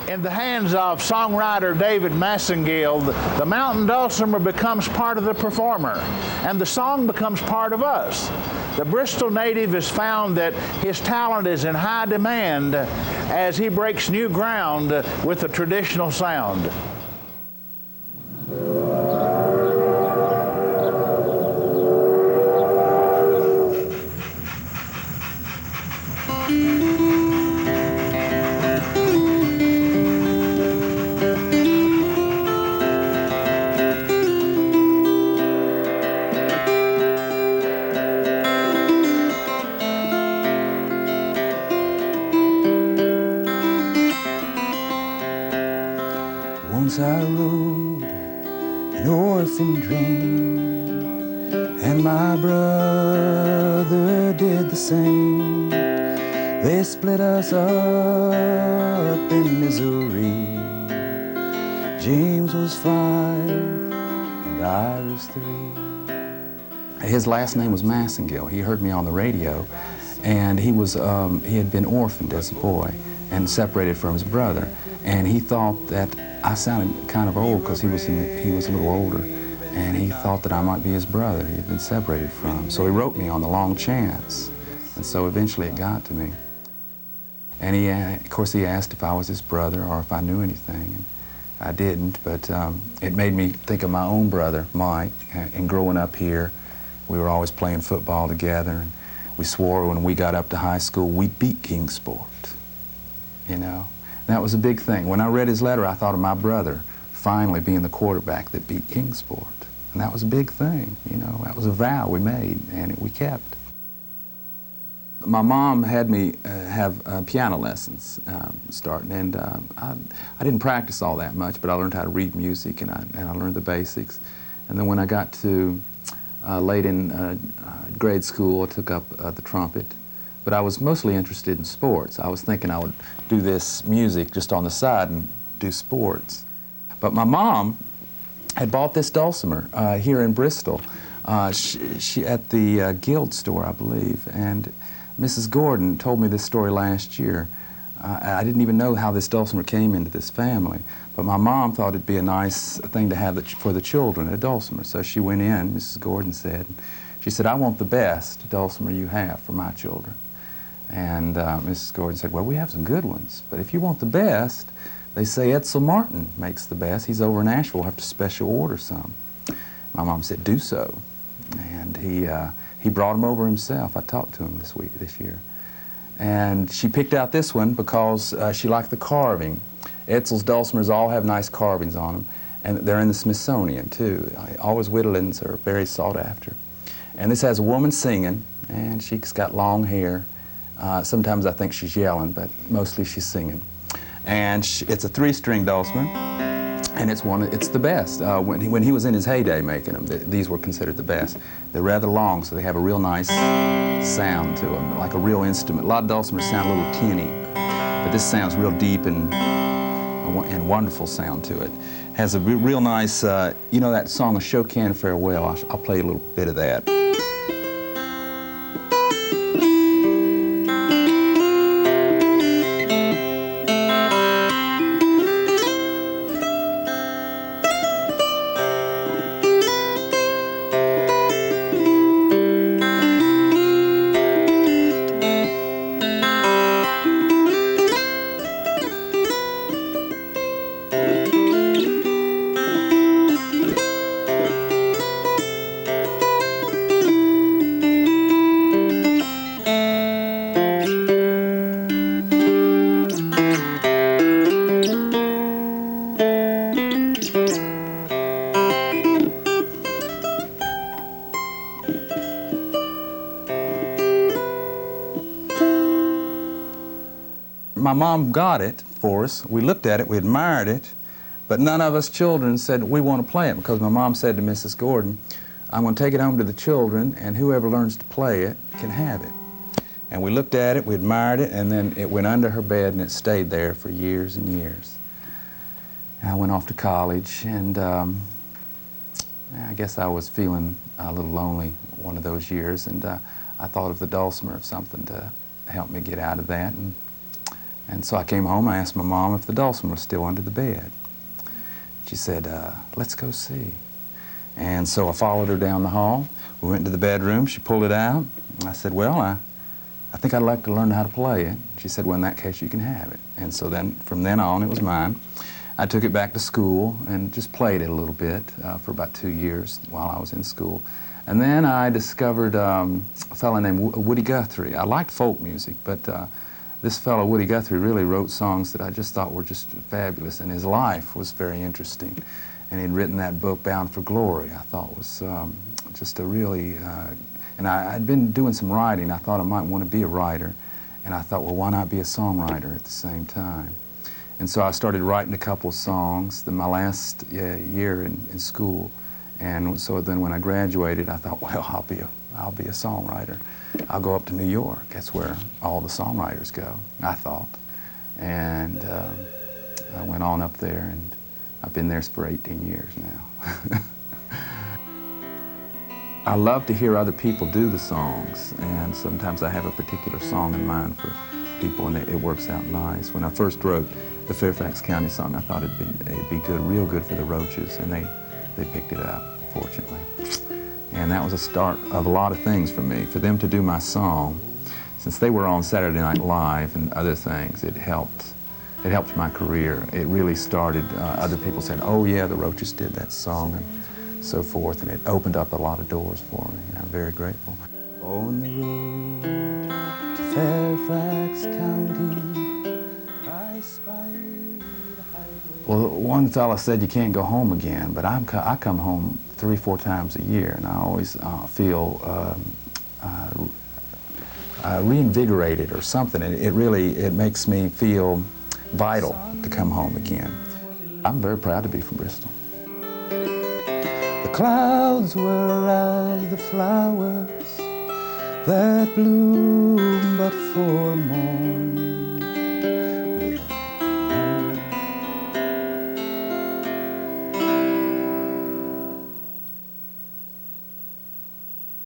In the hands of songwriter David Massengill, the mountain dulcimer becomes part of the performer, and the song becomes part of us. The Bristol native has found that his talent is in high demand as he breaks new ground with the traditional sound. Once I rode an orphan dream, and my brother did the same. They split us up in misery. James was 5 and I was 3. His last name was Massengill. He heard me on the radio, and he had been orphaned as a boy and separated from his brother. And he thought that I sounded kind of old because he was a little older, and he thought that I might be his brother he had been separated from. So he wrote me on the long chance, and so eventually it got to me. And of course he asked if I was his brother or if I knew anything, and I didn't, but it made me think of my own brother, Mike, and growing up here, we were always playing football together, and we swore when we got up to high school we'd beat Kingsport, you know. That was a big thing. When I read his letter, I thought of my brother finally being the quarterback that beat Kingsport. And that was a big thing, you know. That was a vow we made, and we kept. My mom had me have piano lessons starting, and I didn't practice all that much, but I learned how to read music, and I learned the basics. And then when I got to late in grade school, I took up the trumpet. But I was mostly interested in sports. I was thinking I would do this music just on the side and do sports. But my mom had bought this dulcimer here in Bristol she at the Guild store, I believe. And Mrs. Gordon told me this story last year. I didn't even know how this dulcimer came into this family. But my mom thought it'd be a nice thing to have for the children, a dulcimer. So she went in, Mrs. Gordon said, she said, "I want the best dulcimer you have for my children." And Mrs. Gordon said, "Well, we have some good ones, but if you want the best, they say Edsel Martin makes the best. He's over in Asheville. We'll have to special order some." My mom said, "Do so." And he brought them over himself. I talked to him this year. And she picked out this one because she liked the carving. Edsel's dulcimers all have nice carvings on them, and they're in the Smithsonian, too. Always Whittlins are very sought after. And this has a woman singing, and she's got long hair. Sometimes I think she's yelling, but mostly she's singing. And it's a 3-string dulcimer, and it's the best. When he was in his heyday making them, these were considered the best. They're rather long, so they have a real nice sound to them, like a real instrument. A lot of dulcimers sound a little tinny, but this sounds real deep and wonderful sound to it. Has a real nice, you know that song, A Show Can Farewell? I'll play a little bit of that. My mom got it for us. We looked at it, we admired it, but none of us children said we want to play it, because my mom said to Mrs. Gordon, "I'm going to take it home to the children, and whoever learns to play it can have it." And we looked at it, we admired it, and then it went under her bed and it stayed there for years and years. And I went off to college, and I guess I was feeling a little lonely one of those years, and I thought of the dulcimer as something to help me get out of that. And And so I came home, I asked my mom if the Dulcimer was still under the bed. She said, let's go see. And so I followed her down the hall. We went to the bedroom, she pulled it out. I said, well, I think I'd like to learn how to play it. She said, well, in that case, you can have it. And so then, from then on, it was mine. I took it back to school and just played it a little bit for about 2 years while I was in school. And then I discovered a fellow named Woody Guthrie. I liked folk music, but this fellow, Woody Guthrie, really wrote songs that I just thought were just fabulous, and his life was very interesting. And he'd written that book, Bound for Glory, I thought was just a really, and I'd been doing some writing. I thought I might want to be a writer, and I thought, well, why not be a songwriter at the same time? And so I started writing a couple of songs in my last year in school. And so then when I graduated, I thought, well, I'll be a songwriter. I'll go up to New York. That's where all the songwriters go, I thought. And I went on up there, and I've been there for 18 years now. I love to hear other people do the songs, and sometimes I have a particular song in mind for people, and it works out nice. When I first wrote the Fairfax County song, I thought it'd be good, real good for the Roaches, and they picked it up, fortunately. And that was a start of a lot of things for me. For them to do my song, since they were on Saturday Night Live and other things, it helped my career. It really started, other people said, oh yeah, the Roaches did that song, and so forth, and it opened up a lot of doors for me, and I'm very grateful. On the road to Fairfax County, I spied a highway. Well, one fella said you can't go home again, but I come home 3-4 times a year, and I always feel reinvigorated or something. It makes me feel vital to come home again. I'm very proud to be from Bristol. The clouds were as the flowers that bloom but for a moment.